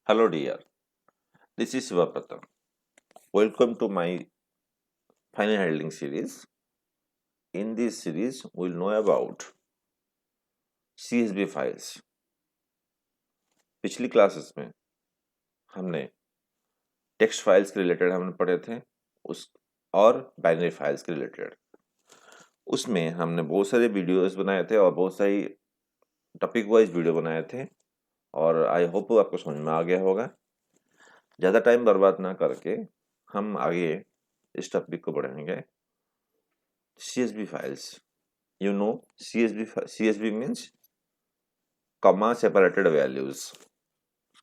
Hello dear, this is Sivapratam. Welcome to my final handling series. In this series, we'll know about CSV files. पिछली classes में हमने text files के related हमने पढ़े थे उस और बाइनरी फाइल्स के रिलेटेड उसमें हमने बहुत सारे वीडियोस बनाए थे और बहुत सारी टॉपिक वाइज वीडियो बनाए थे और आई होप आपको समझ में आ गया होगा। ज़्यादा टाइम बर्बाद ना करके हम आगे इस टॉपिक को बढ़ाएंगे। CSV files. You know CSV means comma separated values.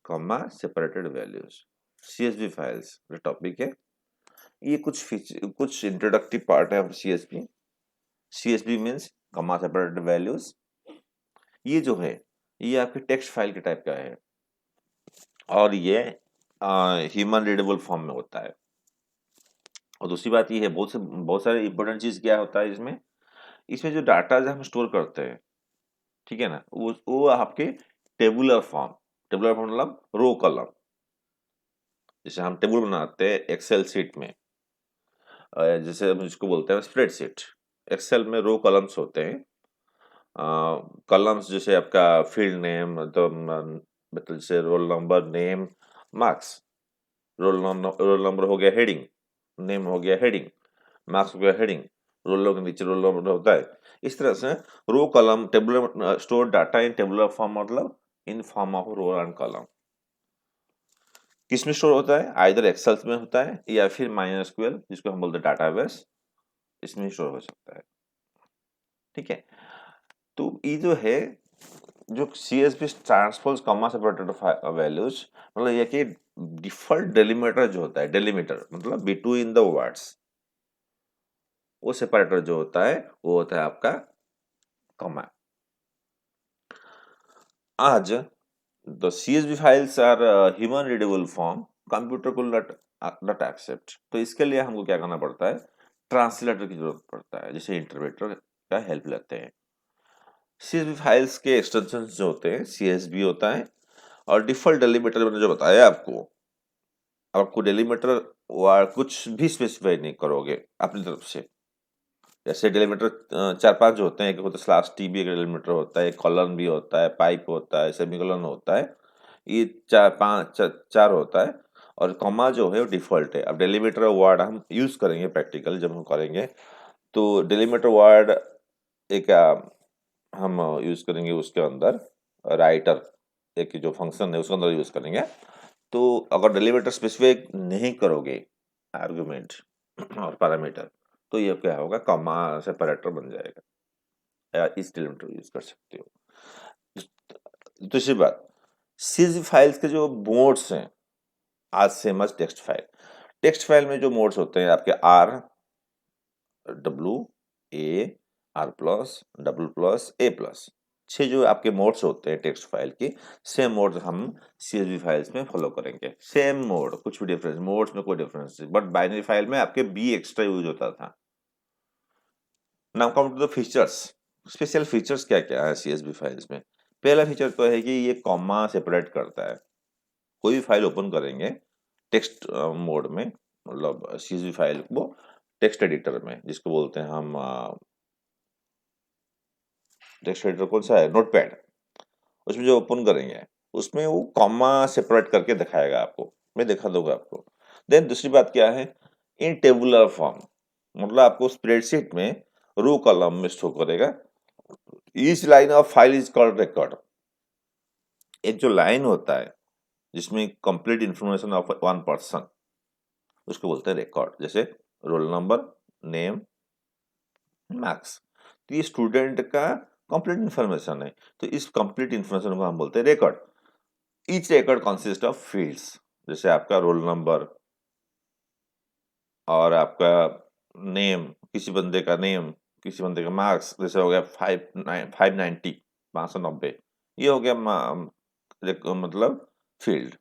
comma separated values. CSV files जो टॉपिक है ये कुछ इंट्रोडक्टिव पार्ट है CSV. CSV means comma separated values. ये जो है ये आपके टेक्स्ट फाइल के टाइप का है और ये ह्यूमन रीडेबल फॉर्म में होता है। और दूसरी बात ये है बहुत सारे इंपॉर्टेंट चीज क्या होता है इसमें जो डाटा हम स्टोर करते हैं, ठीक है ना, वो आपके टेबुलर फॉर्म मतलब रो कॉलम। जैसे हम टेबल बनाते हैं एक्सेल शीट में, जैसे हम इसको बोलते हैं स्प्रेडशीट। एक्सेल में रो कॉलम्स होते हैं। कॉलम्स जैसे आपका फील्ड नेम तो मतलब जैसे role number, name, marks. Roll number हो गया हेडिंग, नेम हो गया हेडिंग, मार्क्स हो गया हेडिंग, रोल के नीचे रोल नंबर होता है। इस तरह से row column tabular store data in tabular form मतलब in form of row and column. किसमें स्टोर होता है? आइदर एक्सेल में होता है या फिर MySQL जिसको हम बोलते हैं डाटाबेस, इसमें स्टोर हो सकता है। ठीक है, तो ये जो है जो CSV transpose comma separated values मतलब ये कि डिफॉल्ट डेलिमीटर जो होता है, डेलिमीटर मतलब बिटवीन द वर्ड्स, वो सेपरेटर जो होता है वो होता है आपका comma. As the CSV files are human readable form, computer को नॉट एक्सेप्ट। तो इसके लिए हमको क्या करना पड़ता है? ट्रांसलेटर की जरूरत पड़ता है, जैसे इंटरप्रेटर का हेल्प लेते हैं। CSV फाइल्स के एक्सटेंशन जो होते हैं CSV होता है और डिफॉल्ट डेलिमीटर मैंने जो बताया आपको डेलिमीटर कुछ भी स्पेसिफाई नहीं करोगे अपनी तरफ से। जैसे डेलीमीटर 4-5 जो होते हैं, एक होता है स्लैश टी भी एक डेलीमीटर होता है, एक कॉलन भी होता है, पाइप होता है, सेमीकोलन होता है। ये 4 होता है और कॉमा जो है वो डिफॉल्ट है। अब डेलीमीटर वर्ड हम यूज करेंगे प्रैक्टिकल जब हम करेंगे तो डेलीमीटर वर्ड एक हम यूज करेंगे उसके अंदर राइटर एक जो फंक्शन है उसके अंदर यूज करेंगे। तो अगर डेलीमीटर स्पेसिफाई नहीं करोगे आर्गुमेंट और पैरामीटर तो ये क्या होगा? कॉमा सेपरेटर बन जाएगा या इस डेलीमीटर यूज कर सकते हो। दूसरी बात, CSV फाइल्स के जो मोड्स हैं आज सेम एज टेक्स्ट फाइल में जो मोड्स होते हैं आपके W, A, R+, AA+, 6 जो आपके मोड्स होते हैं टेक्स्ट फाइल की, सेम मोड्स हम CSV फाइल्स में फॉलो करेंगे। सेम मोड, कुछ भी डिफरेंस, मोड्स में कोई डिफरेंस नहीं, बट बाइनरी फाइल में आपके B एक्स्ट्रा यूज होता था। Now come to the features. Special features क्या क्या है CSV फाइल्स में? पहला फीचर तो है कि ये कॉमा सेपरेट करता है। कोई भी फाइल ओपन करेंगे टेक्स्ट मोड में, मतलब CSV फाइल को टेक्स्ट एडिटर में, जिसको बोलते हैं हम टेक्स्ट एडिटर कौन सा है? नोटपैड। उसमें जो ओपन करेंगे उसमें वो कॉमा सेपरेट करके दिखाएगा आपको, मैं दिखा दूंगा आपको। देन दूसरी बात क्या है? इन टेबुलर फॉर्म मतलब आपको स्प्रेडशीट में रो कॉलम में स्टोर करेगा। Each line of file is called record. एक जो लाइन होता है जिसमें complete information of one person, उसको बोलते हैं रिकॉर्ड। जैसे रोल नंबर, नेम, मार्क्स, तो ये स्टूडेंट का कंप्लीट इंफॉर्मेशन है, तो इस कंप्लीट इंफॉर्मेशन को हम बोलते हैं record. Each record consist of fields, जैसे आपका रोल नंबर और आपका नेम, किसी बंदे का नेम, किसी बंदे का मार्क्स, जैसे हो गया 590, 590, ये हो गया मतलब फील्ड।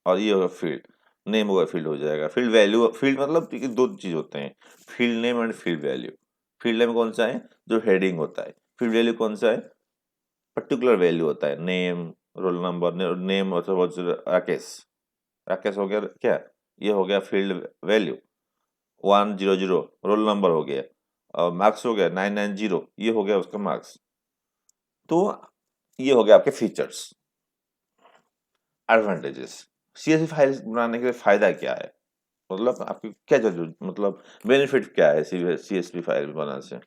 और ये होगा फील्ड नेम, होगा फील्ड हो जाएगा। फील्ड वैल्यू, फील्ड मतलब दो चीज होते हैं, field name and field value. Field name कौन सा है? जो हेडिंग होता है। फील्ड वैल्यू कौन सा है? पर्टिकुलर वैल्यू होता है, name, roll number, name Rakesh, Rakesh हो गया क्या, ये हो गया फील्ड वैल्यू 100, रोल नंबर हो गया, और मार्क्स हो गया 990, ये हो गया उसका मार्क्स। तो ये हो गया आपके फीचर्स। एडवांटेजेस, सीएसवी फाइल बनाने के फायदा क्या है, मतलब आपकी क्या जरूरत, मतलब बेनिफिट क्या है सीएसवी फाइल बनाने से।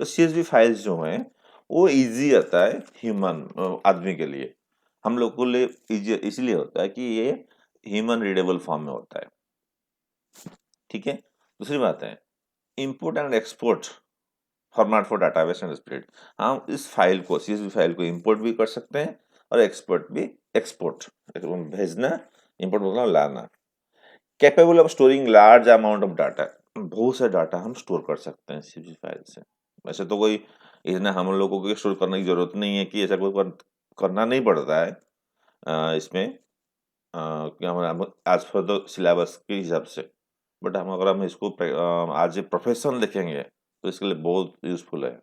तो सीएसवी फाइल्स जो हैं वो इजी रहता है ह्यूमन आदमी के लिए, हम लोग को लिए इजी इसलिए होता है कि ये ह्यूमन रीडेबल फॉर्म में होता है, ठीक है। दूसरी बात है import and export format for database and spread, हम इस फाइल को सीएसवी फाइल को इंपोर्ट भी कर सकते हैं और एक्सपोर्ट भी, एक्सपोर्ट भेजना, इंपोर्ट मतलब लाना। Capable of storing large amount of data, बहुत सारा डाटा हम स्टोर कर सकते हैं सीएसवी फाइल से। वैसे तो कोई इतना हम लोगों को स्टोर करने की जरूरत नहीं है, कि ऐसा कोई करना नहीं पड़ता है इसमें, क्या हम आज पर तो सिलेबस के हिसाब से। बट हम अगर हम इसको आज प्रोफेशन देखेंगे तो इसके लिए बहुत यूजफुल है।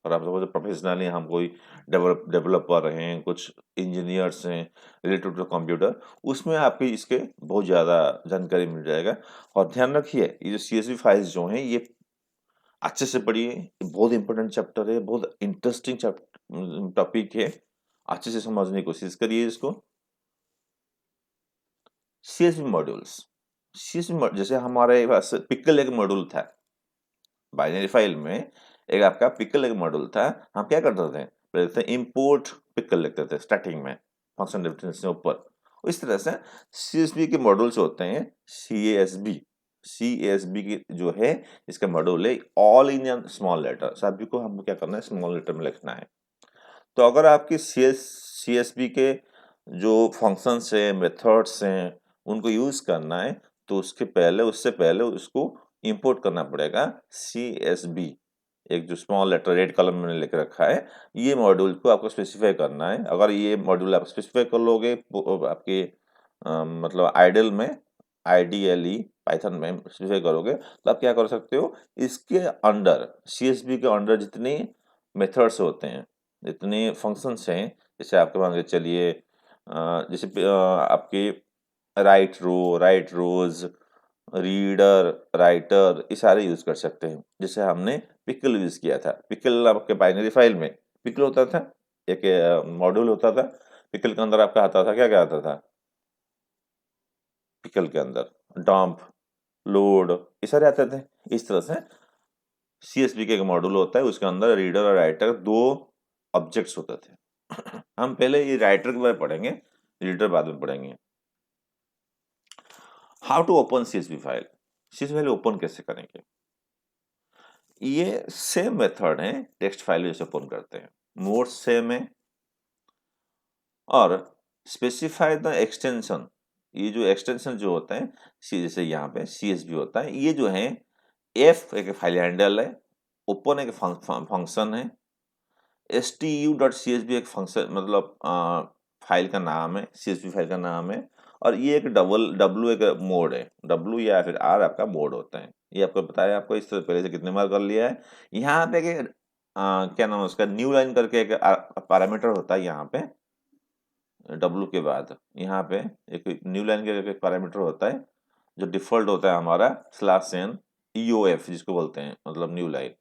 और आप सपोज प्रोफेशनली हम कोई डेवलपर हैं, कुछ इंजीनियर्स हैं रिलेटेड टू कंप्यूटर, उसमें आपकी इसके बहुत ज़्यादा जानकारी मिल जाएगा। और ध्यान रखिए ये जो सीएसवी फाइल्स जो हैं ये अच्छे से पढ़िए, ये बहुत इंपॉर्टेंट चैप्टर है, बहुत इंटरेस्टिंग टॉपिक है, अच्छे से समझने की कोशिश करिए इसको। सीएसवी मॉड्यूल्स, जैसे हमारे पास पिकल एक मॉड्यूल था बाइनरी फाइल में, एक आपका पिकल एक मॉड्यूल था। हम क्या करते थे, पहले थे इंपोर्ट पिकल लिखते थे स्टार्टिंग में फंक्शन डिफरेंस के ऊपर। इस तरह से सीएसबी के मॉड्यूल्स होते हैं, सीएसबी, सीएसबी की जो है इसका मॉड्यूल है ऑल इन स्मॉल लेटर, सभी को हमको क्या करना है स्मॉल लेटर में लिखना है। तो अगर आपकी सीएसबी के जो फंक्शंस है, मेथड्स हैं, उनको यूज करना है तो उसके पहले, उससे पहले उसको इंपोर्ट करना पड़ेगा सीएसबी, एक जो स्मॉल लेटर रेड कलम में लिख रखा है, ये मॉड्यूल को आपको स्पेसिफाई करना है। अगर ये मॉड्यूल आप स्पेसिफाई कर लोगे आपके मतलब आइडल में, आईडीएलई पाइथन में स्पेसिफाई करोगे तो आप क्या कर सकते हो, इसके अंडर सीएसबी के अंडर जितने मेथड्स होते हैं, जितने फंक्शंस हैं, जैसे आपके मान के चलिए जैसे आपके राइट रो, राइट रोज, रीडर, राइटर, ये सारे यूज कर सकते हैं। जैसे हमने पिकल यूज किया था, पिकल आपके बाइनरी फाइल में पिकल होता था, एक मॉड्यूल होता था, पिकल के अंदर आपका आता था, क्या क्या आता था पिकल के अंदर, डंप, लोड, ये सारे आते थे। इस तरह से सीएसबी का एक मॉड्यूल होता है, उसके अंदर रीडर और राइटर दो ऑब्जेक्ट्स होते थे। हम पहले ये राइटर के बारे में पढ़ेंगे, रीडर बाद में पढ़ेंगे। How to open CSV file, CSV file open कैसे करेंगे, ये सेम मेथड है टेक्स्ट फाइल जैसे ओपन करते हैं, मोड सेम है। और स्पेसिफाई द एक्सटेंशन, ये जो एक्सटेंशन जो होता है जैसे यहाँ पे सीएसवी होता है, ये जो है एफ एक फाइल हैंडल है, ओपन एक फंक्शन है, stu.csv एक फंक्शन मतलब फाइल का नाम है, सीएसवी फाइल का नाम है। और ये एक डब्लू एक मोड है, डब्लू या फिर आर आपका मोड होता है। ये आपको बताया, आपको इस तरह पहले से कितने बार कर लिया है। यहाँ पे क्या नाम है उसका, न्यू लाइन करके एक पैरामीटर होता है यहाँ पे, डब्लू के बाद यहाँ पे एक न्यू लाइन का एक पैरामीटर होता है जो डिफॉल्ट होता है हमारा /n EOF जिसको बोलते हैं, मतलब न्यू लाइन।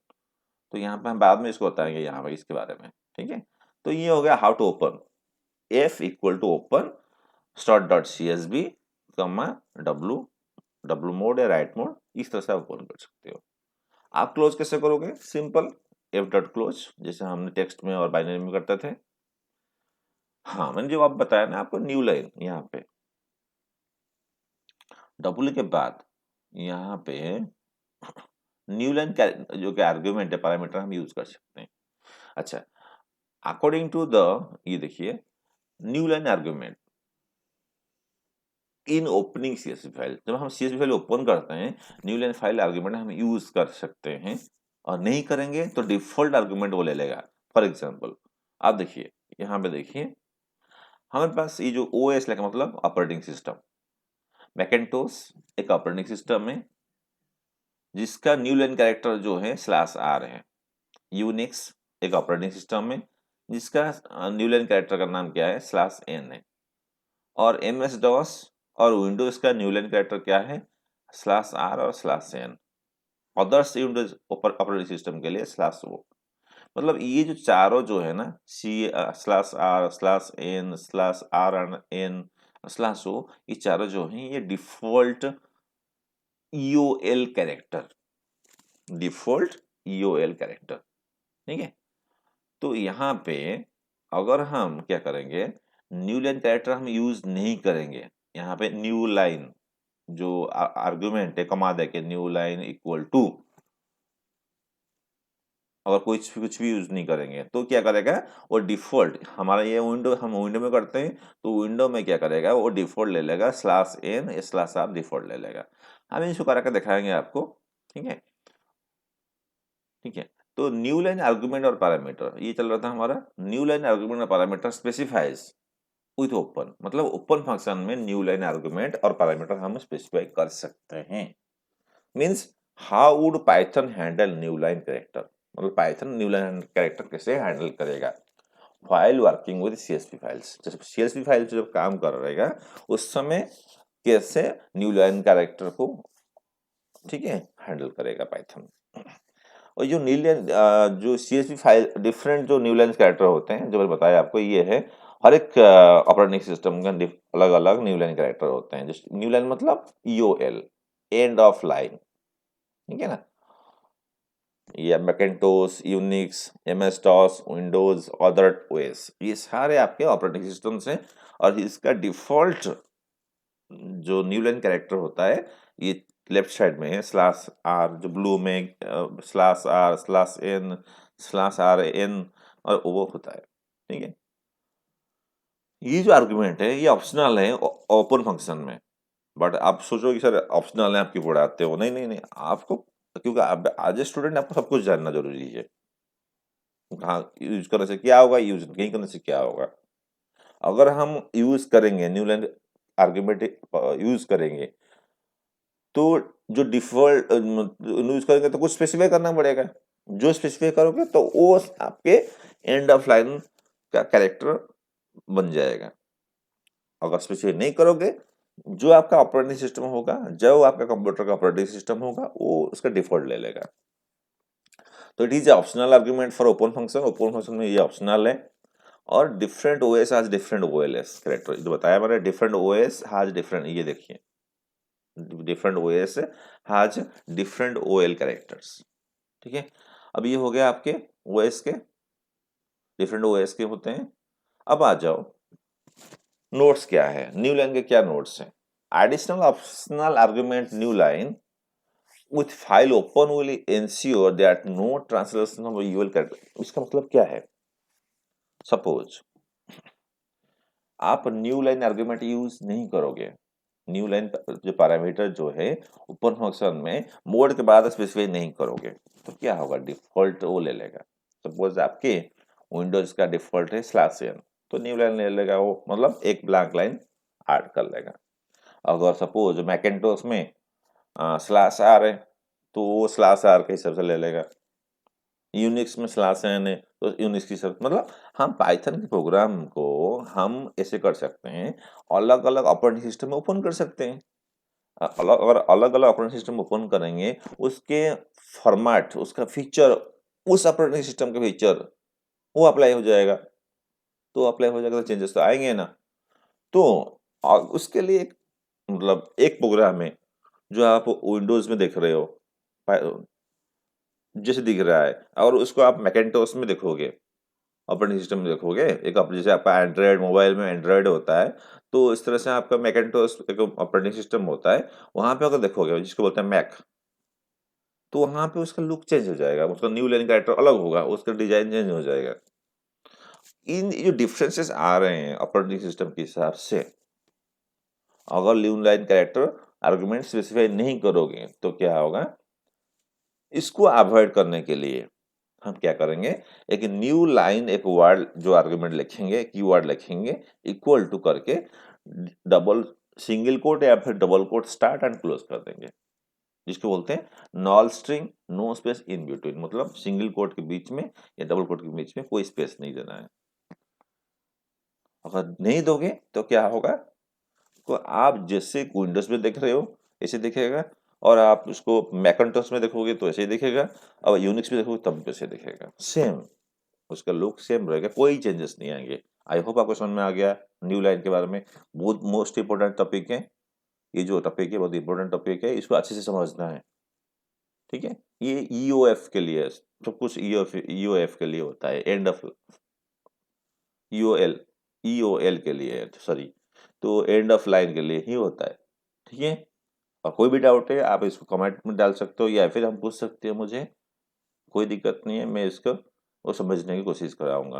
तो यहाँ पे हम बाद में इसको बताएंगे यहाँ पे इसके बारे में, ठीक है। तो ये हो गया how to open, F equal to open start dot C S V comma W, W mode या राइट मोड, इस तरह से आप ओपन कर सकते हो। आप क्लोज कैसे करोगे, सिंपल एफ डॉट क्लोज, जैसे हमने टेक्स्ट में और बाइनरी में करते थे। हाँ मैंने जो आप बताया ना आपको, न्यू लाइन यहाँ पे डब्लू के बाद यहाँ पे न्यू लाइन जो कि आर्ग्यूमेंट है, पैरामीटर हम यूज कर सकते हैं। अच्छा, अकॉर्डिंग टू द, ये देखिए new line argument in opening CSV file, जब हम सीएसवी फाइल ओपन करते हैं न्यू लाइन फाइल आर्ग्यूमेंट हम यूज कर सकते हैं, और नहीं करेंगे तो डिफॉल्ट आर्ग्यूमेंट वो ले लेगा। फॉर एग्जांपल आप देखिए यहाँ पे देखिए, हमारे पास ये जो ओएस लिखा मतलब ऑपरेटिंग सिस्टम, मैकेंटोस एक ऑपरेटिंग सिस्टम है जिसका न्यू लाइन कैरेक्टर जो है /r है। यूनिक्स एक ऑपरेटिंग सिस्टम है जिसका न्यू लाइन कैरेक्टर का नाम क्या है, /n है। और MS DOS और विंडोज का न्यू लाइन कैरेक्टर क्या है, /r और /n। Others Windows operating system के लिए /o। मतलब ये जो चारों जो है ना, /r/n /rn /o, ये चारों जो हैं ये default EOL character, default EOL character, ठीक है। तो यहाँ पे अगर हम क्या करेंगे, न्यू लाइन कैरेक्टर हम यूज नहीं करेंगे। यहाँ पे न्यू लाइन जो आर्गुमेंट है, कमा दे के न्यू लाइन इक्वल टू, अगर कुछ भी यूज नहीं करेंगे तो क्या करेगा, वो डिफॉल्ट हमारा ये विंडो, हम विंडो में करते हैं तो विंडो में क्या करेगा, वो डिफॉल्ट ले लेगा /n/r डिफॉल्ट ले लेगा। हम इसको करके दिखाएंगे आपको, ठीक है, ठीक है। तो न्यू लाइन आर्गुमेंट और पैरामीटर ये चल रहा था हमारा। न्यू लाइन आर्गुमेंट और पैरामीटर स्पेसिफाइज विथ ओपन, मतलब ओपन फंक्शन में न्यू लाइन आर्गुमेंट और पैरामीटर हम स्पेसिफाई कर सकते हैं। Means how would Python handle new line character, मतलब पाइथन न्यू लाइन कैरेक्टर कैसे हैंडल करेगा while working with CSV files. जब CSV फाइल से जब काम कर रहेगा उस समय कैसे न्यू लाइन कैरेक्टर को, ठीक है, हैंडल करेगा पाइथन। और जो न्यू लाइन जो CSV फाइल डिफरेंट जो न्यू लाइन कैरेक्टर होते हैं, जो मैंने बताया आपको, ये है हर एक ऑपरेटिंग सिस्टम का अलग अलग न्यू लाइन कैरेक्टर होते हैं। जैसे न्यू लाइन मतलब EOL, एंड ऑफ लाइन, ठीक है ना। या Macintosh, Unix, MS DOS, Windows, other OS, ये सारे आपके ऑपरेटिंग सिस्टम्स हैं। और इसका डिफॉल्ट जो न्यू लाइन कैरेक्टर होता है ये लेफ्ट साइड में है, /r, जो ब्लू में /r/n /rn और वो होता है, ठीक है। ये जो आर्गुमेंट है ये ऑप्शनल है ओपन फंक्शन में। बट आप सोचो कि सर ऑप्शनल है, आप क्यों पढ़ाते हो? नहीं नहीं नहीं, आपको, क्योंकि आप एज ए स्टूडेंट आपको सब कुछ जानना जरूरी है। हाँ, यूज करने से क्या होगा, यूज नहीं करने से क्या होगा। अगर हम यूज करेंगे न्यू लाइन आर्गुमेंट यूज करेंगे तो जो डिफॉल्ट यूज करेंगे तो कुछ स्पेसिफाई करना पड़ेगा। जो स्पेसिफाई करोगे तो वो आपके एंड ऑफ लाइन का कैरेक्टर बन जाएगा। अगर स्पेसिफाई नहीं करोगे, जो आपका ऑपरेटिंग सिस्टम होगा, जो आपका कंप्यूटर का ऑपरेटिंग सिस्टम होगा, वो उसका डिफॉल्ट ले लेगा। तो it is optional argument for open function. Open function में ये ऑप्शनल है। और different OS has different OLS character, जो बताया मैंने, डिफरेंट OS हैज डिफरेंट, ये देखिए, different OS has different OL characters, ठीक है। अब ये हो गया आपके OS के, डिफरेंट OS के होते हैं। अब आ जाओ नोट्स क्या है, न्यू लाइन के क्या नोट्स हैं। Additional optional argument new line with file open will ensure that no translation of UL character। इसका मतलब क्या है, सपोज आप न्यू लाइन आर्गुमेंट यूज नहीं करोगे, न्यू लाइन जो पैरामीटर जो है ओपन फंक्शन में मोड के बाद स्पेसिफाई नहीं करोगे, तो क्या होगा, डिफॉल्ट वो ले लेगा। सपोज आपके विंडोज का डिफॉल्ट है /n, तो न्यू लाइन ले लेगा वो, मतलब एक ब्लैंक लाइन ऐड कर लेगा। अगर सपोज मैकिन्टोश में /r है तो वो /r के हिसाब से ले लेगा। यूनिक्स में /n है तो यूनिक्स की सब, मतलब हम पाइथन के प्रोग्राम को हम ऐसे कर सकते हैं, अलग अलग ऑपरेटिंग सिस्टम में ओपन कर सकते हैं। अगर अलग अलग ऑपरेटिंग सिस्टम ओपन करेंगे, उसके फॉर्मेट, उसका फीचर, उस ऑपरेटिंग सिस्टम का फीचर वो अप्लाई हो जाएगा। तो अप्लाई हो जाएगा तो चेंजेस तो आएंगे ना। तो उसके लिए मतलब एक प्रोग्राम है जो आप विंडोज में देख रहे हो, जैसे दिख रहा है, और उसको आप मैकिन्टोश में देखोगे, ऑपरेटिंग सिस्टम में देखोगे, एक जैसे आपका एंड्रॉयड मोबाइल में एंड्रॉयड होता है, तो इस तरह से आपका मैकिन्टोश एक ऑपरेटिंग सिस्टम होता है। वहां पे अगर देखोगे जिसको बोलते हैं मैक, तो वहां पे उसका लुक चेंज हो जाएगा, उसका न्यू लाइन कैरेक्टर अलग होगा, उसका डिजाइन चेंज हो जाएगा। इन जो डिफरेंसेस आ रहे हैं ऑपरेटिंग सिस्टम के हिसाब से, अगर new line character argument specify नहीं करोगे तो क्या होगा, इसको अवॉइड करने के लिए हम क्या करेंगे, एक न्यू लाइन, एक वर्ड जो आर्गुमेंट लिखेंगे, कीवर्ड लिखेंगे, इक्वल टू करके डबल सिंगल कोट या फिर double quote start and close कर देंगे, जिसको बोलते हैं null string no space in between. मतलब सिंगल कोट के बीच में या डबल कोट के बीच में कोई स्पेस नहीं देना है। अगर नहीं दोगे तो क्या होगा, तो आप जैसे विंडोज में देख रहे हो ऐसे दिखेगा, और आप उसको मैकिन्टॉश में देखोगे तो ऐसे ही दिखेगा, और यूनिक्स में देखोगे तब वैसे दिखेगा, सेम उसका लुक सेम रहेगा, कोई चेंजेस नहीं आएंगे। आई होप आपको समझ में आ गया न्यू लाइन के बारे में। बहुत मोस्ट इंपॉर्टेंट टॉपिक है, ये जो टॉपिक है बहुत इंपॉर्टेंट टॉपिक है, इसको अच्छे से समझना है, ठीक है। ये ईओएफ के लिए, सब कुछ ईओएफ ईओएफ के लिए होता है, एंड ऑफ ईओएल, ईओएल के लिए, सॉरी, तो एंड ऑफ लाइन के लिए ही होता है, ठीक है। और कोई भी डाउट है आप इसको कमेंट में डाल सकते हो, या फिर हम पूछ सकते हो मुझे, कोई दिक्कत नहीं है, मैं इसको वो समझने की कोशिश करूंगा।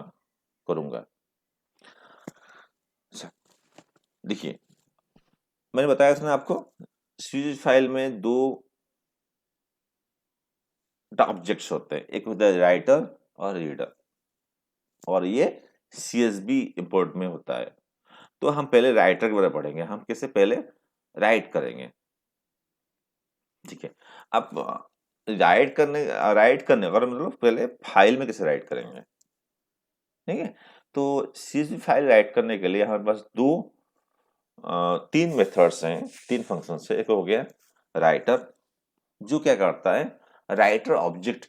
अच्छा, देखिए मैंने बताया था ना आपको, सीरीज फाइल में दो ऑब्जेक्ट्स होते हैं, एक होता है राइटर और रीडर, और ये सीएसबी इंपोर्ट में होता है। तो हम पहले राइटर के बारे में पढ़ेंगे, हम कैसे पहले राइट करेंगे, ठीक है। अब राइट करने का मतलब पहले फाइल में कैसे राइट करेंगे, ठीक है। तो सीएसवी फाइल राइट करने के लिए हमारे पास तीन मेथड्स हैं, तीन फंक्शंस है। एक हो गया राइटर, जो क्या करता है, राइटर ऑब्जेक्ट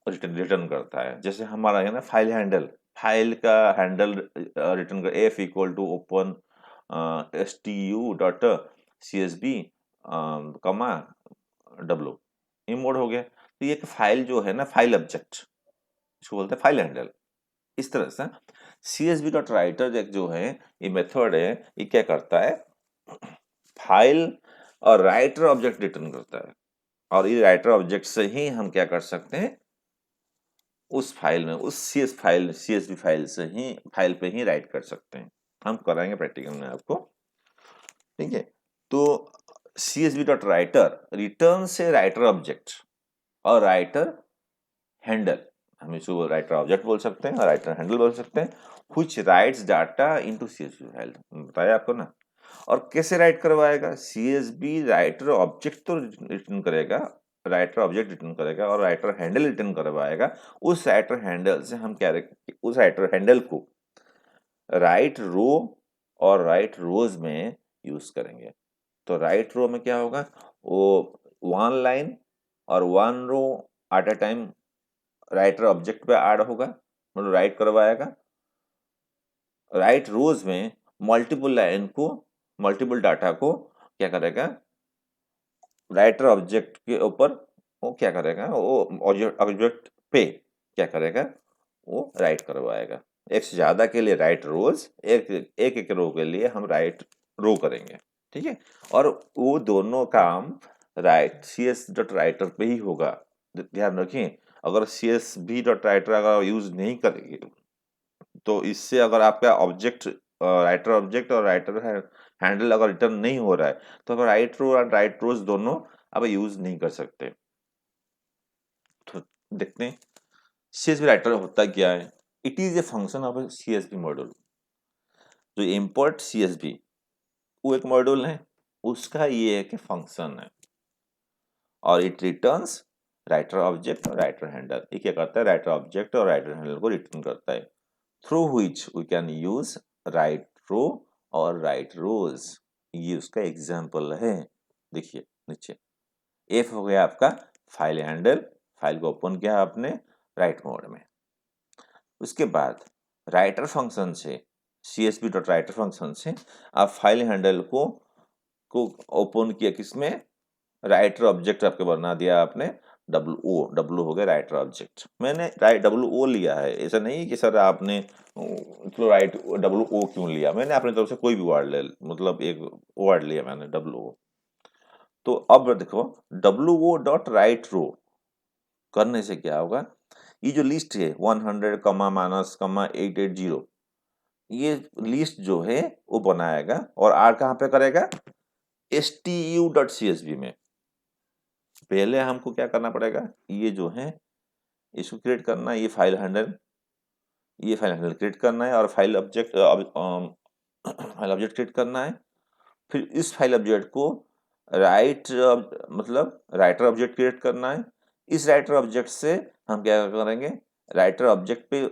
रिटर्न करता है। जैसे हमारा है ना फाइल हैंडल, फाइल का हैंडल रिटर्न कर F equal to open stu.csv comma W, ये मोड हो गया। तो ये फाइल जो है ना, फाइल ऑब्जेक्ट, इसको बोलते हैं फाइल हैंडल। इस तरह से सीएसवी डॉट राइटर जो है, ये मेथड है, ये क्या करता है, फाइल और राइटर ऑब्जेक्ट रिटर्न करता है, और ये राइटर ऑब्जेक्ट से ही हम क्या कर सकते हैं, उस फाइल में, उस सीएसवी फाइल से ही, फाइल पे ही राइट कर सकते हैं। हम कराएंगे प्रैक्टिकल में आपको, ठीक है। तो सीएसवी डॉट राइटर रिटर्न से राइटर ऑब्जेक्ट और राइटर हैंडल, हम इसको राइटर ऑब्जेक्ट बोल सकते हैं और राइटर हैंडल बोल सकते हैं, which rights data into CSV file, बताया आपको ना। और कैसे राइट करवाएगा, सीएसवी राइटर ऑब्जेक्ट तो रिटर्न करेगा, राइटर ऑब्जेक्ट रिटर्न करेगा और राइटर हैंडल रिटर्न करवाएगा। उस राइटर हैंडल से हम क्या, उस राइटर हैंडल को राइट रो और राइट रोज में यूज करेंगे। तो राइट रो में क्या होगा, वो वन लाइन और one row at a time writer object पे ऐड होगा, मतलब राइट करवाएगा। राइट रोज में मल्टीपल लाइन को, मल्टीपल डाटा को क्या करेगा, राइटर ऑब्जेक्ट के ऊपर वो क्या करेगा, वो ऑब्जेक्ट पे क्या करेगा, वो राइट करवाएगा। एक से ज्यादा के लिए राइट रोज, एक रो के लिए हम राइट रो करेंगे, ठीक है। और वो दोनों काम राइट सीएस डॉट राइटर पे ही होगा। ध्यान रखें, अगर सीएस भी डॉट राइटर अगर यूज नहीं करेंगे तो इससे अगर आपका ऑब्जेक्ट, राइटर ऑब्जेक्ट और राइटर हैंडल अगर रिटर्न नहीं हो रहा है, तो अगर राइट रो और राइट रोज दोनों अब यूज नहीं कर सकते। तो देखते हैं सीएसवी राइटर होता क्या है। It is a function of A CSV module. जो इंपोर्ट सीएसवी, वो एक मॉड्यूल है, उसका ये है कि फंक्शन है, और इट रिटर्न्स राइटर ऑब्जेक्ट और राइटर हैंडल। ये क्या करता है, राइटर ऑब्जेक्ट और राइटर हैंडल को रिटर्न करता है, through which we can use write row और राइट रोज। ये उसका एग्जाम्पल है, देखिए नीचे एफ हो गया आपका फाइल हैंडल, फाइल को ओपन किया आपने राइट मोड में। उसके बाद राइटर फंक्शन से, सीएसवी डॉट राइटर फंक्शन से आप फाइल हैंडल को ओपन किया, किसमें, राइटर ऑब्जेक्ट आपके बना दिया आपने, डब्लू हो गया राइटर ऑब्जेक्ट। मैंने राइट डब्लू लिया है, ऐसा नहीं कि सर आपने तो राइट डब्लू क्यों लिया, मैंने अपनी तरफ से कोई भी वर्ड ले, मतलब एक वर्ड लिया मैंने डब्लू। तो अब देखो डब्लू डॉट राइट रो करने से क्या होगा, ये जो लिस्ट है 100 कमा माइनस कमा 880, ये लिस्ट जो है वो बनाएगा, और आर कहाँ पे करेगा, stu.csv में। पहले हमको क्या करना पड़ेगा, ये जो है इसको क्रिएट करना है, ये फाइल हैंडल, ये फाइल हैंडल क्रिएट करना है, और file object file object create करना है। फिर इस फाइल ऑब्जेक्ट को राइट मतलब राइटर ऑब्जेक्ट क्रिएट करना है। इस राइटर ऑब्जेक्ट से हम क्या करेंगे, राइटर ऑब्जेक्ट पे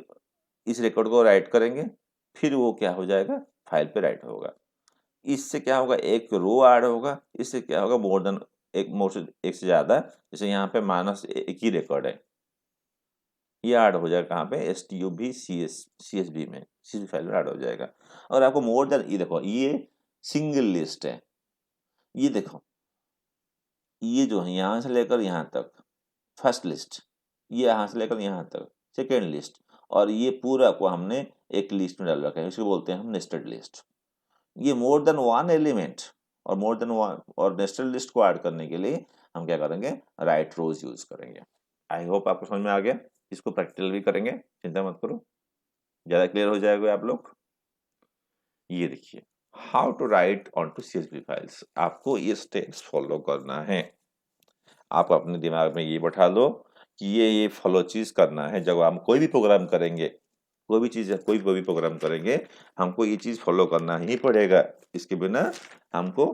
इस रिकॉर्ड को राइट करेंगे, फिर वो क्या हो जाएगा, फाइल पे राइट होगा। इससे क्या होगा, एक रो ऐड होगा, इससे क्या होगा, मोर से एक से ज़्यादा, जैसे यहाँ पे माइनस एक ही रिकॉर्ड है, ये ऐड हो जाएगा कहाँ पे, CSV में, CSV फाइल में ऐड हो जाएगा। और आपको मोर देन, ये देखो ये सिंगल लिस्ट है, ये देखो ये जो है यहाँ से लेकर यहाँ तक फर्स्ट लिस्ट, ये यहाँ से लेकर यहाँ तक सेकेंड लिस्ट, और ये पूरा को हमने एक लिस्ट में डाल रखा है, इसको बोलते हैं हम नेस्टेड लिस्ट। ये मोर देन वन एलिमेंट और मोर देन वन और नेस्टेड लिस्ट को ऐड करने के लिए हम क्या करेंगे, राइट रोज यूज करेंगे। आई होप आपको समझ में आ गया। इसको प्रैक्टिकल भी करेंगे, चिंता मत करो, ज़्यादा क्लियर हो जाएगा आप लोग। ये देखिए, how to write on to CSV files, आपको ये स्टेप्स फॉलो करना है। आप अपने दिमाग में ये बैठा लो कि ये फॉलो चीज करना है। जब हम कोई भी प्रोग्राम करेंगे, कोई भी चीज, कोई भी प्रोग्राम करेंगे, हमको ये चीज फॉलो करना ही पड़ेगा। इसके बिना हमको,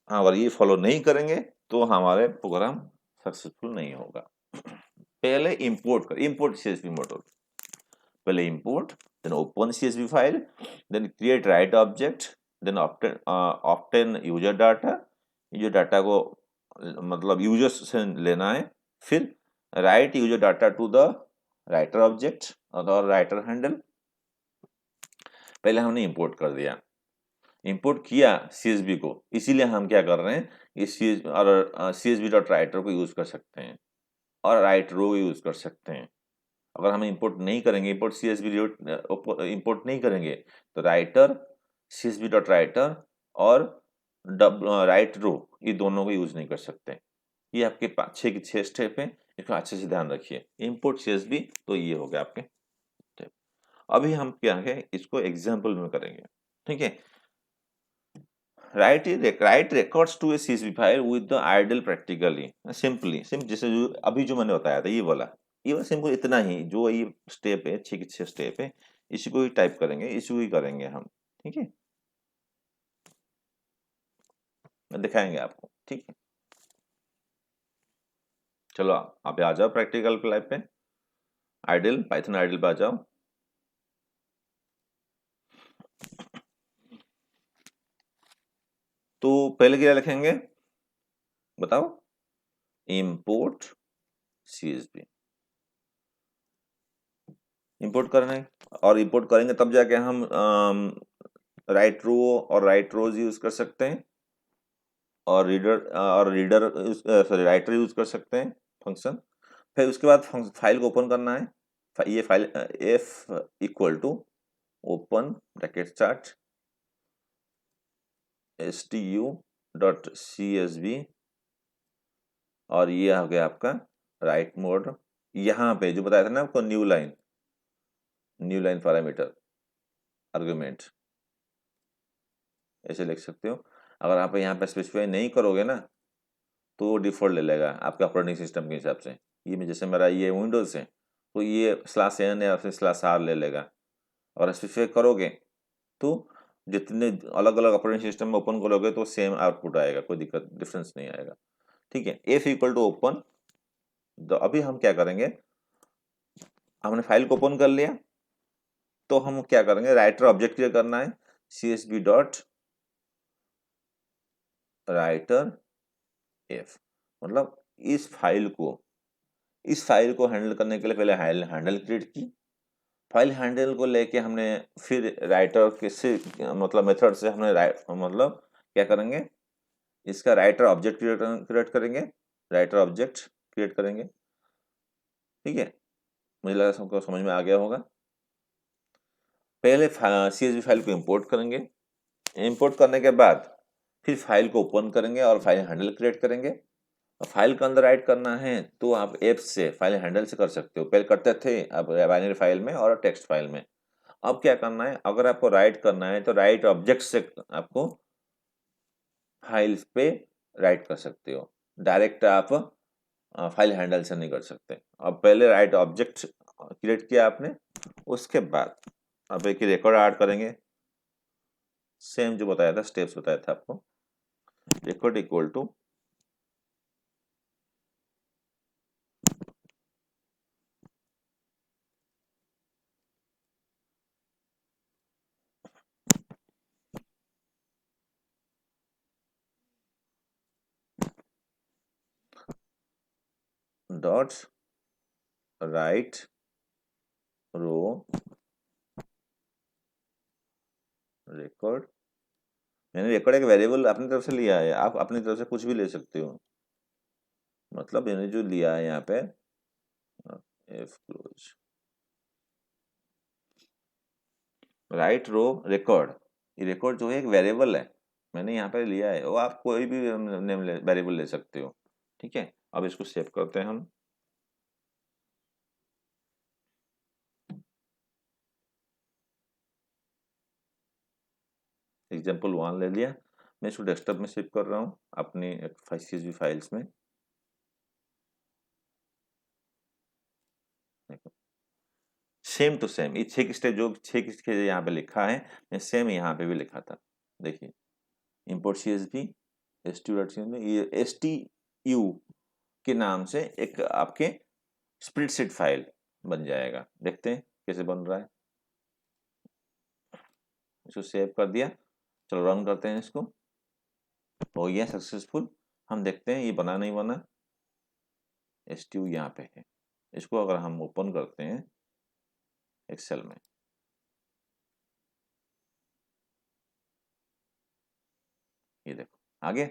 हाँ, अगर ये फॉलो नहीं करेंगे तो हमारे प्रोग्राम सक्सेसफुल नहीं होगा। पहले इंपोर्ट कर, इंपोर्ट CSV मॉड्यूल, पहले import, then open CSV file, then create write object, then obtain user data, user data को मतलब यूजर्स से लेना है, फिर write user data to the writer object और राइटर हैंडल। पहले हमने इंपोर्ट कर दिया, इंपोर्ट किया CSV को, इसीलिए हम क्या कर रहे हैं, इस CSV डॉट राइटर को यूज कर सकते हैं और राइट रो यूज कर सकते हैं। अगर हम इंपोर्ट नहीं करेंगे, इंपोर्ट नहीं करेंगे तो राइटर, CSV डॉट राइटर और राइट रो, ये दोनों को यूज नहीं कर सकते। ये आपके 6 स्टेप है, इसको अच्छे से ध्यान रखिए। इंपोर्ट CSV, तो ये हो गया आपके स्टेप। अभी हम क्या है, इसको एग्जाम्पल में करेंगे, ठीक है। Write records to a CSV file with the IDLE practically, simply जैसे जो अभी जो मैंने बताया था, ये वाला, ये बस सिंपल इतना ही, जो ये स्टेप है, 6 स्टेप है, इसी को ही टाइप करेंगे, इसी को ही करेंगे हम, ठीक है, दिखाएंगे आपको, ठीक है। चलो आप आ जाओ प्रैक्टिकल लाइफ पे, आइडल, पाइथन आइडल पे आ जाओ। तो पहले क्या लिखेंगे बताओ, इंपोर्ट CSV, इंपोर्ट करना है, और इंपोर्ट करेंगे तब जाके हम राइट रो और राइट रोज यूज कर सकते हैं, और रीडर सॉरी राइटर यूज कर सकते हैं फंक्शन। फिर उसके बाद फाइल को ओपन करना है, ये file F equal to open bracket start stu.csv, और ये हो गया आपका राइट मोड। यहाँ पे जो बताया था ना आपको, न्यू लाइन पैरामीटर आर्गुमेंट, ऐसे लिख सकते हो। अगर आप यहाँ पे स्पेसिफाई नहीं करोगे ना, तो डिफॉल्ट ले लेगा आपके ऑपरेटिंग सिस्टम के हिसाब से। ये में जैसे मेरा ये विंडोज है, तो ये /n या फिर /r ले लेगा। और स्पेसिफाई करोगे तो जितने अलग अलग ऑपरेटिंग सिस्टम में ओपन करोगे तो सेम आउटपुट आएगा, कोई दिक्कत डिफरेंस नहीं आएगा, ठीक है। F इक्वल टू ओपन, तो अभी हम क्या करेंगे, हमने फाइल को ओपन कर लिया, तो हम क्या करेंगे, राइटर ऑब्जेक्ट क्रिएट करना है, CSV डॉट राइटर F, मतलब इस फाइल को हैंडल करने के लिए पहले हैंडल क्रिएट की, फाइल हैंडल को लेके हमने फिर राइटर किसी मतलब मेथड से हमने मतलब क्या करेंगे, इसका राइटर ऑब्जेक्ट क्रिएट करेंगे, राइटर ऑब्जेक्ट क्रिएट करेंगे, ठीक है। मुझे लगा सबको समझ में आ गया होगा। पहले CSV फाइल को इंपोर्ट करेंगे, इंपोर्ट करने के बाद फिर फाइल को ओपन करेंगे और फाइल हैंडल क्रिएट करेंगे। फाइल के अंदर राइट करना है तो आप एफ से, फाइल हैंडल से कर सकते हो, पहले करते थे अब बाइनरी फाइल में और टेक्स्ट फाइल में। अब क्या करना है, अगर आपको राइट करना है तो राइट ऑब्जेक्ट से आपको फाइल्स पे राइट कर सकते हो, डायरेक्ट आप फाइल हैंडल से नहीं कर सकते। अब पहले राइट ऑब्जेक्ट क्रिएट किया आपने, उसके बाद अब एक रिकॉर्ड ऐड करेंगे, सेम जो बताया था, स्टेप्स बताया था आपको। Record equal to dot write row record. मैंने रिकॉर्ड एक वेरिएबल अपनी तरफ से लिया है, आप अपनी तरफ से कुछ भी ले सकते हो। मतलब मैंने जो लिया है यहाँ पे F close right row record, ये रिकॉर्ड जो है एक वेरिएबल है, मैंने यहाँ पे लिया है। वो आप कोई भी नेम वेरिएबल ले सकते हो। ठीक है, अब इसको सेव करते हैं हम। example1 ले लिया, मैं इसको डेस्कटॉप में सेव कर रहा हूँ अपनी CSV फाइल्स में। सेम टू सेम, ये 6 स्टेप जो 6 स्टेप यहाँ पे लिखा है, मैं सेम यहाँ पे भी लिखा था। देखिए import CSV stu.cmv, ये STU के नाम से एक आपके स्प्रेडशीट फाइल बन जाएगा। देखते हैं कैसे बन रहा है। इसको सेव कर दिया, चलो रन करते हैं इसको। हो गया सक्सेसफुल। हम देखते हैं ये बना नहीं बना। STU यहाँ पे है, इसको अगर हम ओपन करते हैं एक्सेल में, ये देखो आगे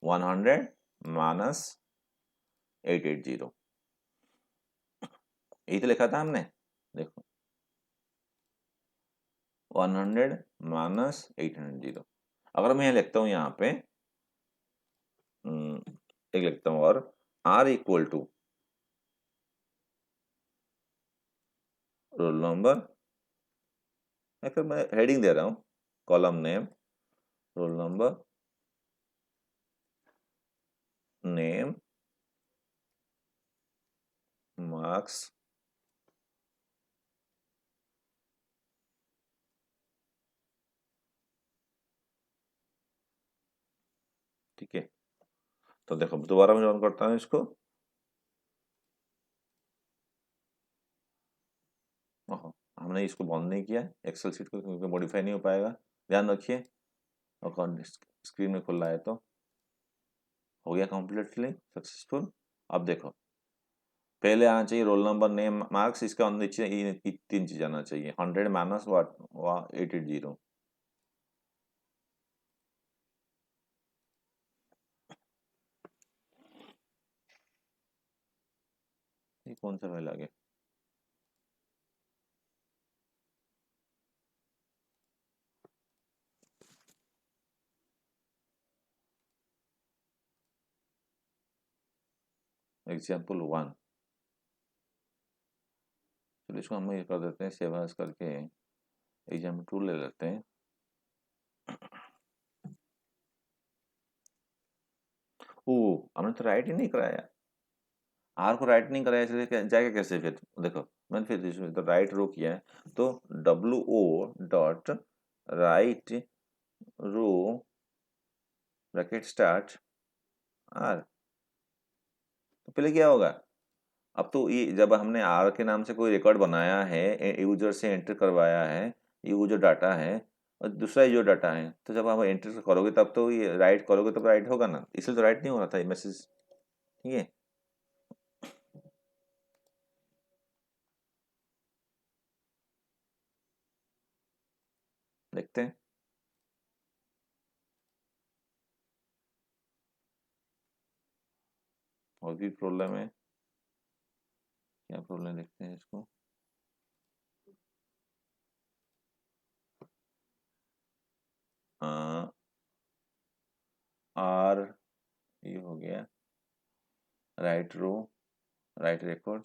100 माइनस 880, यही तो लिखा था हमने। देखो 100 माइनस 880। अगर मैं लिखता हूँ यहाँ पे एक लिखता हूँ और R equal to roll number, या फिर मैं हेडिंग दे रहा हूँ column name roll number name marks ठीक है। तो देखो दोबारा मैं रन करता हूँ इसको। ओहो, हमने इसको बंद नहीं किया एक्सेल शीट को, क्योंकि मॉडिफाई नहीं हो पाएगा, ध्यान रखिए। और स्क्रीन में खुल रहा है तो हो गया कंप्लीटली सक्सेसफुल। अब देखो पहले आना चाहिए रोल नंबर नेम मार्क्स, इसका नीचे ये 3 चीज आना चाहिए। 100 माइनस वाट 880, ये कौन सा फाइल आ गया? example1, चलो इसको हम ये कर देते हैं सेव एज करके, example2 ले लेते हैं। ओ, हमने तो राइट ही नहीं कराया, आर को राइट नहीं कराया, इसलिए जाएगा कैसे फिर? देखो मैंने फिर इसमें तो राइट रो किया है, तो WO write row bracket start R. तो पहले क्या होगा? अब तो ये जब हमने आर के नाम से कोई रिकॉर्ड बनाया है, यूजर से एंटर करवाया है, ये वो जो डाटा है और दूसरा ये जो डाटा है, तो जब आप एंटर करोगे तब तो ये राइट करोगे तब राइट होगा ना, इसलिए तो राइट नहीं हो रहा था ये मैसेज। ठीक है, देखते हैं और भी प्रॉब्लम है क्या, प्रॉब्लम देखते हैं इसको। आर ये हो गया राइट रो राइट रिकॉर्ड।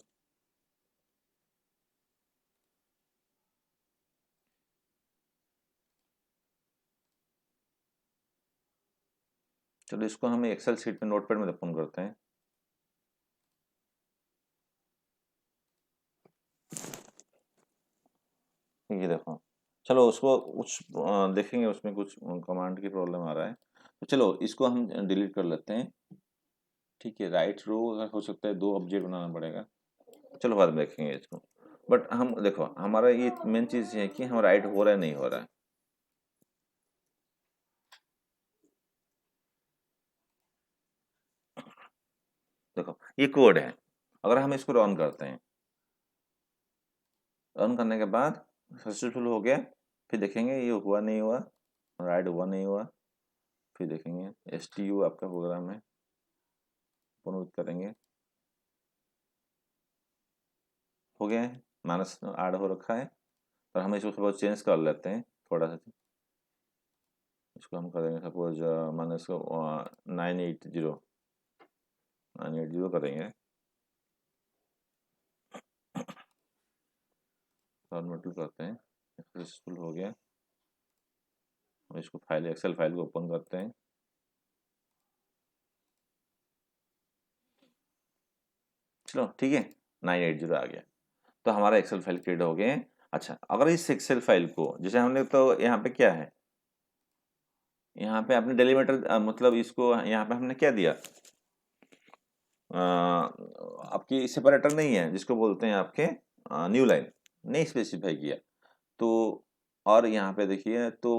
चलो इसको हम एक्सेल शीट में नोटपैड में ओपन करते हैं। ये देखो, चलो उसको कुछ देखेंगे, उसमें कुछ कमांड की प्रॉब्लम आ रहा है, तो चलो इसको हम डिलीट कर लेते हैं। ठीक है, राइट रो हो सकता है 2 ऑब्जेक्ट बनाना पड़ेगा, चलो बाद में देखेंगे इसको। बट हम देखो हमारा ये मेन चीज़ है कि हम राइट हो रहा है नहीं हो रहा है। देखो ये कोड है अगर हम इसको रन करते हैं, रन करने के बाद सक्सेसफुल हो गया, फिर देखेंगे ये हुआ नहीं हुआ, राइट हुआ नहीं हुआ, फिर देखेंगे STU आपका प्रोग्राम है, पुनः करेंगे, हो गया है, माइनस ऐड हो रखा है, पर हम इसको थोड़ा चेंज कर लेते हैं थोड़ा सा। इसको हम करेंगे सपोज माइनस को 980 करेंगे, फॉर्मेट करते हैं, सक्सेसफुल हो गया। हम इसको फाइल, एक्सेल फाइल को ओपन करते हैं, चलो ठीक है, 980 आ गया, तो हमारा एक्सेल फाइल क्रिएट हो गए। अच्छा, अगर इस एक्सेल फाइल को जैसे हमने, तो यहाँ पे क्या है, यहाँ पे आपने डेलीमीटर मतलब इसको यहाँ पे हमने क्या दिया, आपकी सेपरेटर नहीं है जिसको बोलते हैं आपके न्यू लाइन, नहीं स्पेसिफाई किया, तो और यहाँ पे देखिए तो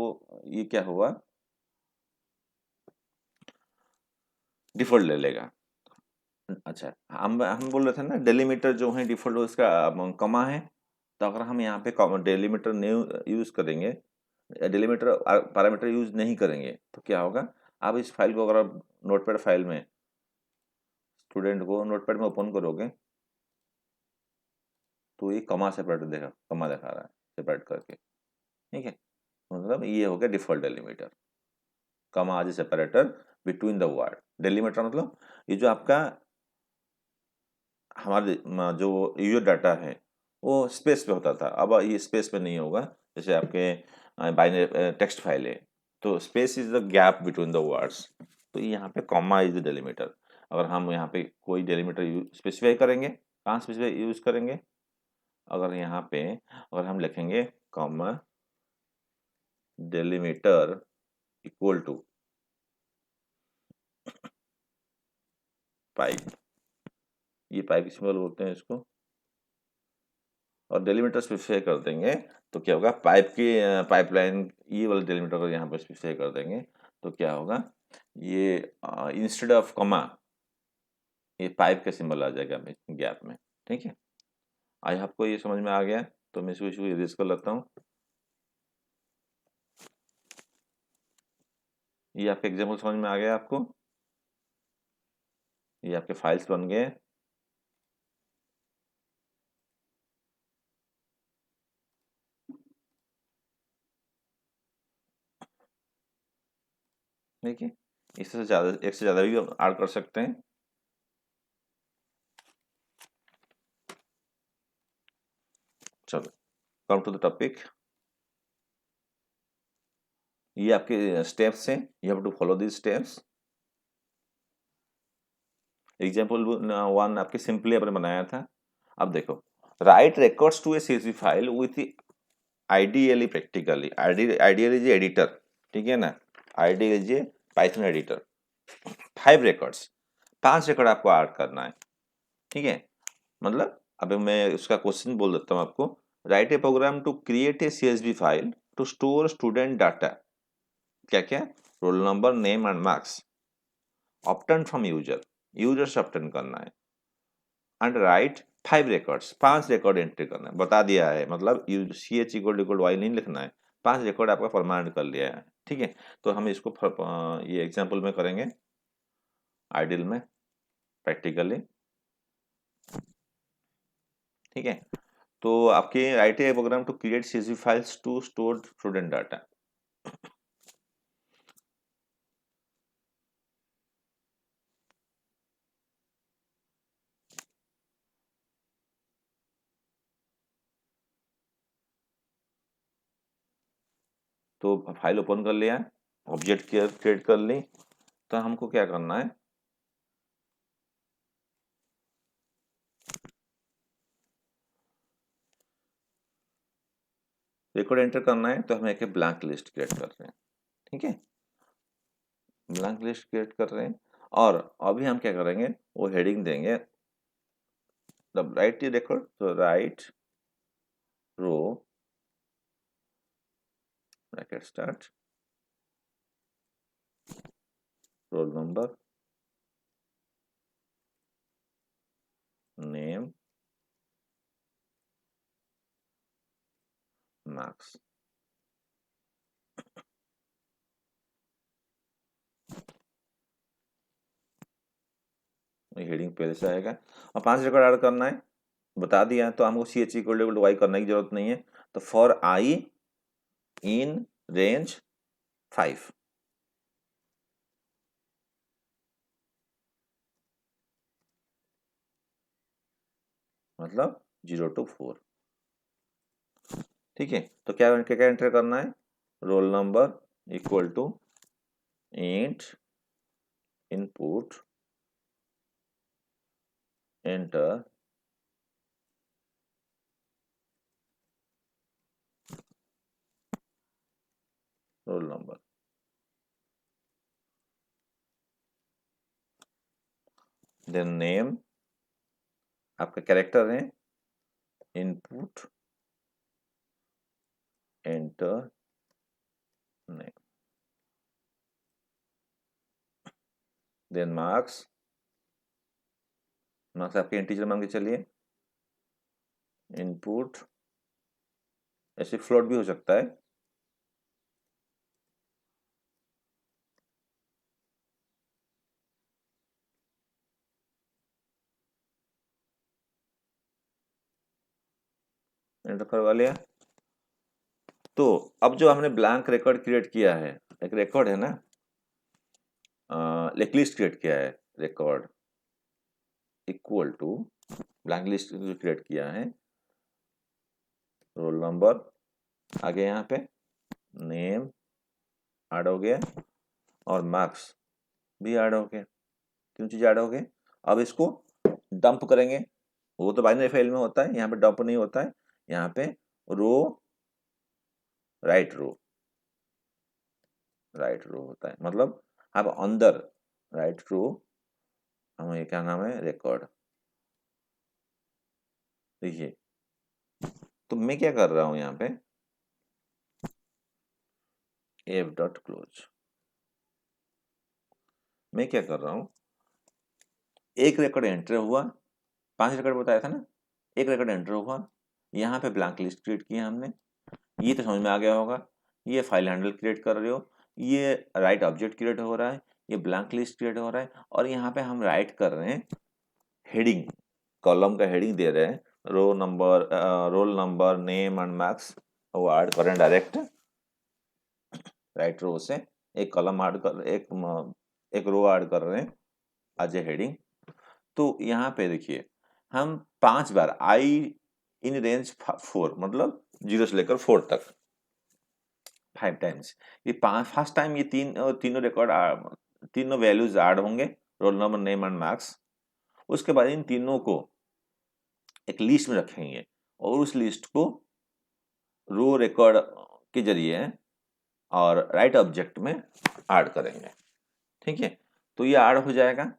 ये क्या हुआ, डिफॉल्ट ले लेगा। अच्छा, हम बोल रहे थे ना डेलीमीटर जो है डिफॉल्ट उसका कमा है, तो अगर हम यहाँ पे डेलीमीटर न्यू यूज करेंगे, डेलीमीटर पैरामीटर यूज नहीं करेंगे, तो क्या होगा, आप इस फाइल को अगर आप नोटपैड फाइल में, स्टूडेंट को नोटपैड में ओपन करोगे, तो ये कमा सेपरेट देखा, कमा दिखा रहा है सेपरेट करके, ठीक है, मतलब ये हो गया डिफॉल्ट डेलीमीटर, कमा आज separator between the word. Delimiter मतलब ये जो आपका हमारे जो यूजर डाटा है वो स्पेस पे होता था, अब ये स्पेस पे नहीं होगा। जैसे आपके बाइनरी टेक्स्ट फाइल है, तो space is the gap between the words, तो यहाँ पे कॉमा इज द डेलीमीटर। अगर हम यहाँ पे कोई डेलीमीटर स्पेसिफाई करेंगे, कहाँ स्पेसिफाई यूज करेंगे, अगर यहाँ पे अगर हम लिखेंगे comma delimiter equal to pipe, ये पाइप सिंबल बोलते हैं इसको, और डेलीमीटर स्पेसिफाई कर देंगे, तो क्या होगा, पाइप की पाइपलाइन, ये वाला डेलीमीटर को यहाँ पर स्पेसिफाई कर देंगे, तो क्या होगा, ये इंस्टेड ऑफ कॉमा ये पाइप का सिंबल आ जाएगा गैप में, ठीक है। आई आपको ये समझ में आ गया, तो मैं इसको इरेज कर लेता हूँ। ये आपका एग्जाम्पल समझ में आ गया आपको, ये आपके फाइल्स बन गए। देखिए, इससे ज़्यादा, एक से ज़्यादा भी ऐड कर सकते हैं। चलो, कम टू द टॉपिक, ये आपके स्टेप्स हैं, you have to follow this steps. Example 1 आपके सिंपली आपने बनाया था। अब देखो, write records to a CSV file with ideally practically, ideally जी एडिटर, ठीक है ना, आइडियली जी पाइथन एडिटर, 5 रिकॉर्ड्स, 5 रिकॉर्ड आपको ऐड करना है, ठीक है। मतलब अभी मैं उसका क्वेश्चन बोल देता हूँ आपको, write a program to create a CSV file to store student data, क्या क्या, roll number, name and marks, obtain from user, user से ऑप्टेन करना है, and write 5 records, 5 record entry करना है, बता दिया है, मतलब CH इक्वल वाई नहीं लिखना है, 5 रिकॉर्ड आपका फॉर्मेट कर लिया है, ठीक है। तो हम इसको ये एग्जाम्पल में करेंगे, आइडियल में, प्रैक्टिकली, ठीक है। तो आपके write a program to create CSV files to store student data, तो फाइल ओपन कर लिया, ऑब्जेक्ट क्रिएट कर ली, तो हमको क्या करना है, रिकॉर्ड एंटर करना है, तो हम एक ब्लैंक लिस्ट क्रिएट कर रहे हैं, ठीक है, ब्लैंक लिस्ट क्रिएट कर रहे हैं। और अभी हम क्या करेंगे, वो हेडिंग देंगे, द राइट रिकॉर्ड, तो write row bracket start, roll number, heading पहले से आएगा। और 5 रिकॉर्ड ऐड करना है, बता दिया, तो हमको C H equal to Y करने की जरूरत नहीं है। तो फॉर आई इन रेंज 5, मतलब 0 to 4। ठीक है, तो क्या क्या क्या एंटर करना है, roll number equal to int input enter roll number. Then name आपका कैरेक्टर है, input enter name. Then marks, marks आपके इंटीजर मान के चलिए, इनपुट, ऐसे फ्लोट भी हो सकता है। एंटर करवा लिया। तो अब जो हमने ब्लैंक रिकॉर्ड क्रिएट किया है, एक रिकॉर्ड है ना, एक लिस्ट क्रिएट किया है, record equal to blank list create किया है, रोल नंबर आ गया, यहाँ पे नेम ऐड हो गया और मार्क्स भी ऐड हो गया, तीन चीज ऐड हो गए। अब इसको डंप करेंगे, वो तो बाइनरी फाइल में होता है, यहाँ पे डंप नहीं होता है, यहाँ पे रो राइट रो होता है, मतलब अब अंदर राइट रो हमें क्या नाम है, रिकॉर्ड। देखिए, तो मैं क्या कर रहा हूं यहाँ पे, एफ डॉट क्लोज, मैं क्या कर रहा हूँ, एक रिकॉर्ड एंटर हुआ, 5 रिकॉर्ड बताया था ना, एक रिकॉर्ड एंटर हुआ, यहाँ पे ब्लैंक लिस्ट क्रिएट किया हमने, ये तो समझ में आ गया होगा, ये फाइल हैंडल क्रिएट कर रहे हो, ये राइट ऑब्जेक्ट क्रिएट हो रहा है, ये ब्लैंक लिस्ट क्रिएट हो रहा है, और यहाँ पे हम राइट कर रहे हैं हेडिंग, कॉलम का हेडिंग दे रहे हैं, row number, roll number, name and marks, वो ऐड कर रहे हैं डायरेक्ट राइट रो से, एक कॉलम ऐड कर, एक रो ऐड कर रहे हैं एज ए हेडिंग। तो यहाँ पे देखिए, हम 5 बार आई इन रेंज 4, मतलब 0 से लेकर 4 तक 5 टाइम्स, ये फर्स्ट टाइम ये तीनों रिकॉर्ड, तीनों वैल्यूज ऐड होंगे, role number, name and marks. उसके बाद इन तीनों को एक लिस्ट में रखेंगे और उस लिस्ट को रो रिकॉर्ड के जरिए और राइट ऑब्जेक्ट में ऐड करेंगे। ठीक है, तो ये ऐड हो जाएगा,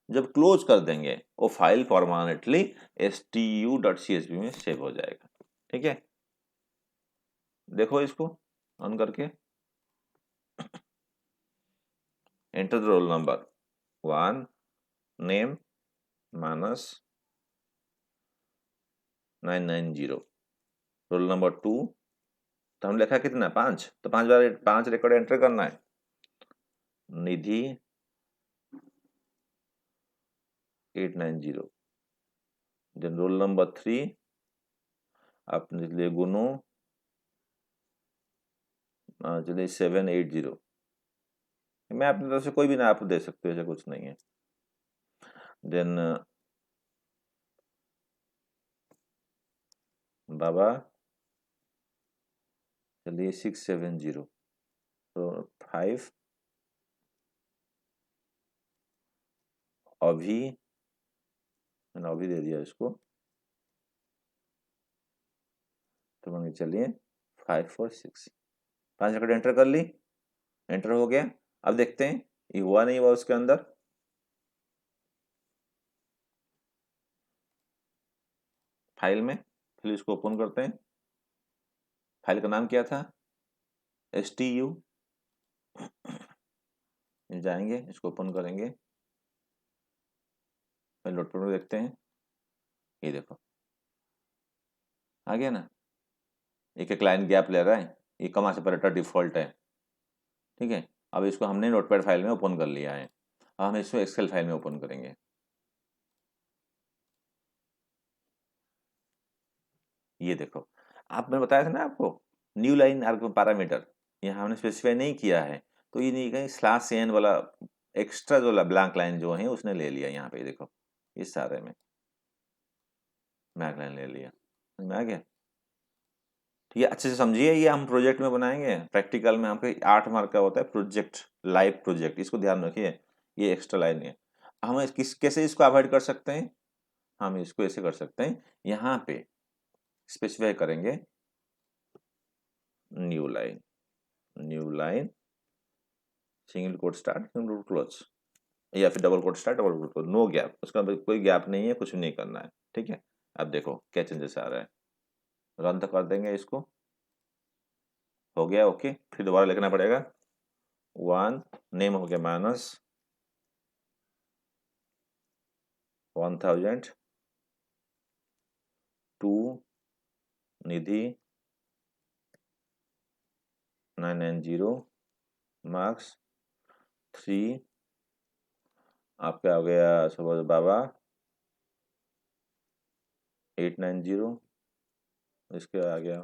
जब क्लोज कर देंगे वो फाइल परमानेंटली stu.csv में सेव हो जाएगा। ठीक है, देखो इसको ऑन करके, enter the roll number 1, name minus 990, roll number 2, तो हम लिखा कितना 5, तो 5 बार 5 रिकॉर्ड एंटर करना है, निधि 890, देन रोल नंबर 3 आपने लिए गुनो, चलिए 780, मैं अपनी तरफ से कोई भी ना आप दे सकते हो, ऐसा कुछ नहीं है। देन बाबा, चलिए 670, तो 5, अभी मैंने अभी दे दिया इसको, तो मान चलिए 546, 5 रिकॉर्ड एंटर कर ली, एंटर हो गया। अब देखते हैं ये हुआ नहीं हुआ उसके अंदर, फाइल में, फिर इसको ओपन करते हैं, फाइल का नाम क्या था, stu, जाएंगे इसको ओपन करेंगे, फिर नोटपैड में देखते हैं, ये देखो आ गया ना, एक एक लाइन गैप ले रहा है, ये कमा सेपरेटर डिफॉल्ट है। ठीक है, अब इसको हमने नोटपैड फाइल में ओपन कर लिया है, अब हम इसको एक्सेल फाइल में ओपन करेंगे। ये देखो, आप मैंने बताया था ना आपको, न्यू लाइन पैरामीटर यहाँ हमने स्पेसिफाई नहीं किया है, तो ये नहीं कहीं स्लैश एन वाला एक्स्ट्रा जो ब्लैंक लाइन जो है उसने ले लिया यहाँ पे, देखो इस सारे में ब्लैंक लाइन ले लिया। समझ में आ गया? ठीक है, अच्छे से समझिए, ये हम प्रोजेक्ट में बनाएंगे, प्रैक्टिकल में हमको 8 मार्क का होता है प्रोजेक्ट, लाइव प्रोजेक्ट, इसको ध्यान रखिए, ये एक्स्ट्रा लाइन है। हम कैसे इसको अवॉइड कर सकते हैं? हम इसको ऐसे कर सकते हैं, यहाँ पे स्पेसिफाई करेंगे new line, new line single quote start single quote close, या फिर double quote start double quote close, no gap, उसका कोई गैप नहीं है, कुछ नहीं करना है। ठीक है, अब देखो क्या चेंजेस आ रहा है, रन तो कर देंगे इसको, हो गया ओके, फिर दोबारा लिखना पड़ेगा 1, नेम हो गया माइनस 1000, 2 निधि 990, मार्क्स 3, आपका हो गया सपोज बाबा 890, इसके आ गया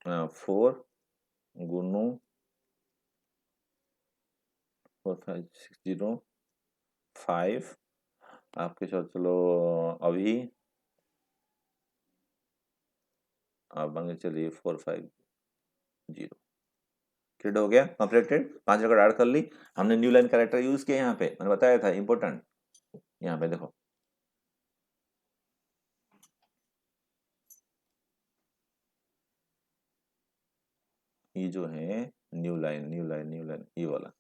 4, गुन्नू 4560, 5, आपके साथ चलो अभी, आप मांगे चलिए 450, क्लियर हो गया, कंप्लीटेड, 5 रिकॉर्ड ऐड कर ली हमने, न्यू लाइन कैरेक्टर यूज किया यहाँ पे, मैंने बताया था इंपॉर्टेंट। यहाँ पे देखो ये जो है new line new line new line, ये वाला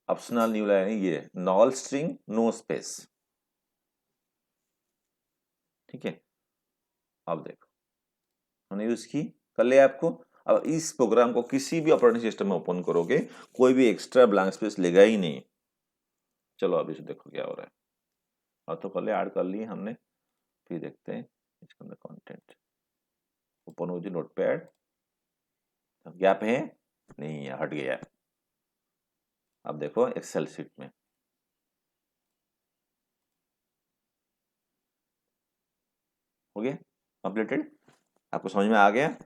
ऑप्शनल न्यू लाइन है, ये नॉल स्ट्रिंग नो स्पेस। ठीक है, अब देखो हमने यूज की, कर लिया आपको। अब इस प्रोग्राम को किसी भी ऑपरेटिंग सिस्टम में ओपन करोगे, कोई भी एक्स्ट्रा ब्लैंक स्पेस लेगा ही नहीं। चलो अभी से देखो क्या हो रहा है, और तो कर लिया, ऐड कर लिए हमने, फिर देखते हैं इसके अंदर कंटेंट, ओपन हो जी नोटपैड, गैप है नहीं है, हट गया। अब देखो एक्सेल शीट में, हो गया कंप्लीटेड, आपको समझ में आ गया?